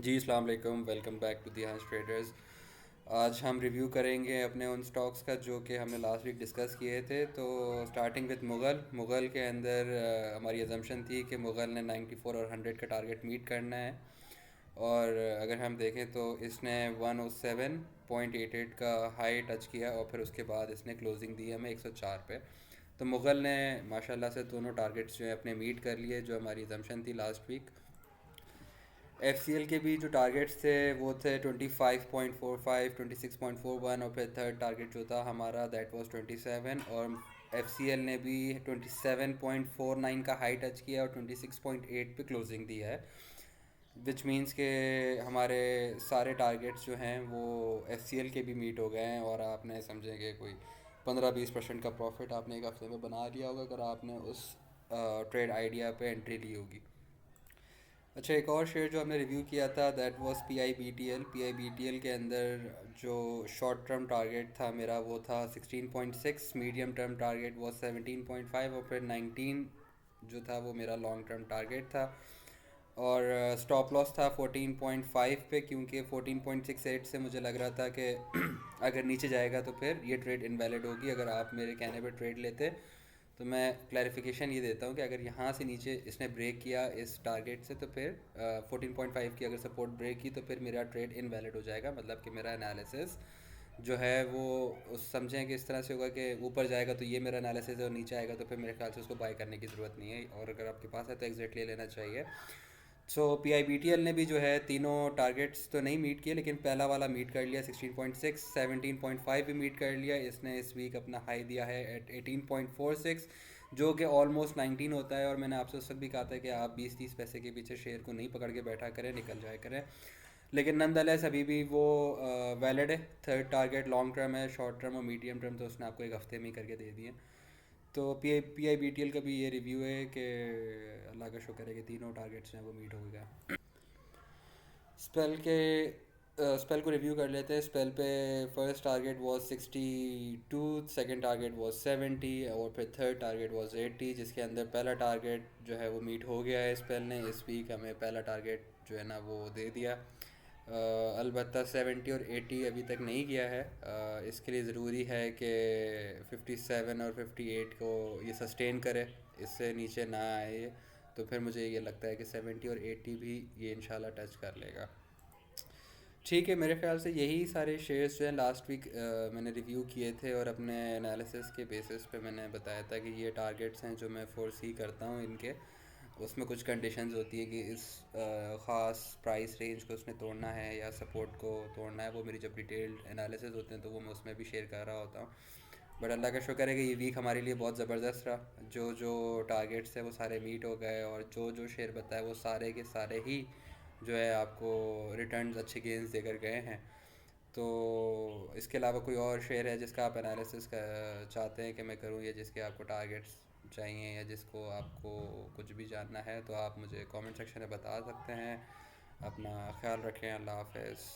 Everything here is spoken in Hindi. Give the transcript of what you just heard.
जी अस्सलाम वालेकुम, वेलकम बैक टू दी हंस ट्रेडर्स। आज हम रिव्यू करेंगे अपने उन स्टॉक्स का जो कि हमने लास्ट वीक डिस्कस किए थे। तो स्टार्टिंग विद मुगल के अंदर हमारी अजम्पशन थी कि मुगल ने 94 और 100 का टारगेट मीट करना है। और अगर हम देखें तो इसने 107.88 का हाई टच किया और फिर उसके बाद इसने क्लोजिंग दी हमें 104 पे। तो मुगल ने माशाल्लाह से दोनों टारगेट्स जो है अपने मीट कर लिए जो हमारी अजम्पशन थी last week. F C L के भी जो टारगेट्स थे वो थे 25.45, 26.41 और फिर थर्ड टारगेट जो था हमारा दैट वाज 27। और एफ सी एल ने भी 27.49 का हाई टच किया और 26.8 पे क्लोजिंग दी है। विच मीन्स के हमारे सारे टारगेट्स जो हैं वो एफ सी एल के भी मीट हो गए हैं और आपने समझेंगे कोई 15-20% का प्रॉफिट आपने एक हफ्ते में बना लिया होगा अगर आपने उस ट्रेड आइडिया पे एंट्री ली होगी। अच्छा, एक और शेयर जो हमने रिव्यू किया था that was P I B T L के अंदर जो शॉर्ट टर्म टारगेट था मेरा वो था 16.6, मीडियम टर्म टारगेट वो 17.5 और फिर 19 जो था वो मेरा लॉन्ग टर्म टारगेट था। और स्टॉप लॉस था 14.5 पे क्योंकि 14.68 से मुझे लग रहा था कि अगर नीचे जाएगा तो फिर ये ट्रेड इनवैलिड होगी अगर आप मेरे कहने पर ट्रेड लेते। तो मैं क्लैरिफिकेशन ये देता हूँ कि अगर यहाँ से नीचे इसने ब्रेक किया इस टारगेट से तो फिर 14.5 की अगर सपोर्ट ब्रेक की तो फिर मेरा ट्रेड इनवैलिड हो जाएगा। मतलब कि मेरा एनालिसिस जो है वो उस समझें कि इस तरह से होगा कि ऊपर जाएगा तो ये मेरा एनालिसिस है और नीचे आएगा तो फिर मेरे ख्याल से उसको बाय करने की ज़रूरत नहीं है और अगर आपके पास है तो एग्जिट ले लेना चाहिए। So P I B T L ने भी जो है तीनों टारगेट्स तो नहीं मीट किए लेकिन पहला वाला मीट कर लिया 16.6, 17.5 भी मीट कर लिया। इसने इस वीक अपना हाई दिया है एट 18.46 जो कि ऑलमोस्ट 19 होता है। और मैंने आपसे उस वक्त भी कहा था कि आप 20-30 पैसे के पीछे शेयर को नहीं पकड़ के बैठा करें, निकल जाया करें। लेकिन नंदलेस अभी भी वो वैलिड है। थर्ड टारगेट लॉन्ग टर्म है, शॉर्ट टर्म और मीडियम टर्म तो उसने आपको एक हफ्ते में ही करके दे दिए। तो P I B T L का भी ये रिव्यू है कि अल्लाह का शुक्र है कि तीनों टारगेट्स हैं वो मीट हो गया। स्पेल के स्पेल को रिव्यू कर लेते हैं। स्पेल पे first target was 62, second target was 70 और फिर थर्ड टारगेट वाज 80 जिसके अंदर पहला टारगेट जो है वो मीट हो गया है। स्पेल ने इस वीक हमें पहला टारगेट जो है ना वो दे दिया। अलबत्ता 70 और 80 अभी तक नहीं किया है। इसके लिए ज़रूरी है कि 57 और 58 को ये सस्टेन करे, इससे नीचे ना आए ये। तो फिर मुझे ये लगता है कि 70 और 80 भी ये इंशाल्लाह टच कर लेगा। ठीक है, मेरे ख्याल से यही सारे शेयर्स जो हैं लास्ट वीक मैंने रिव्यू किए थे और अपने एनालिसिस के बेसिस पे मैंने बताया था कि ये टारगेट्स हैं जो मैं फोरसी करता हूँ इनके। उसमें कुछ कंडीशंस होती है कि इस ख़ास प्राइस रेंज को उसने तोड़ना है या सपोर्ट को तोड़ना है। वो मेरी जब डिटेल्ड एनालिसिस होते हैं तो वो मैं उसमें भी शेयर कर रहा होता हूँ। बट अल्लाह का शुक्र है कि ये वीक हमारे लिए बहुत ज़बरदस्त रहा। जो जो टारगेट्स थे वो सारे मीट हो गए और जो जो शेयर बताए वो सारे के सारे ही जो है आपको रिटर्न्स अच्छे गेंस देकर गए हैं। तो इसके अलावा कोई और शेयर है जिसका आप एनालिसिस चाहते हैं कि मैं करूं या जिसके आपको टारगेट्स चाहिए या जिसको आपको कुछ भी जानना है तो आप मुझे कमेंट सेक्शन में बता सकते हैं। अपना ख्याल रखें। अल्लाह हाफ़िज़।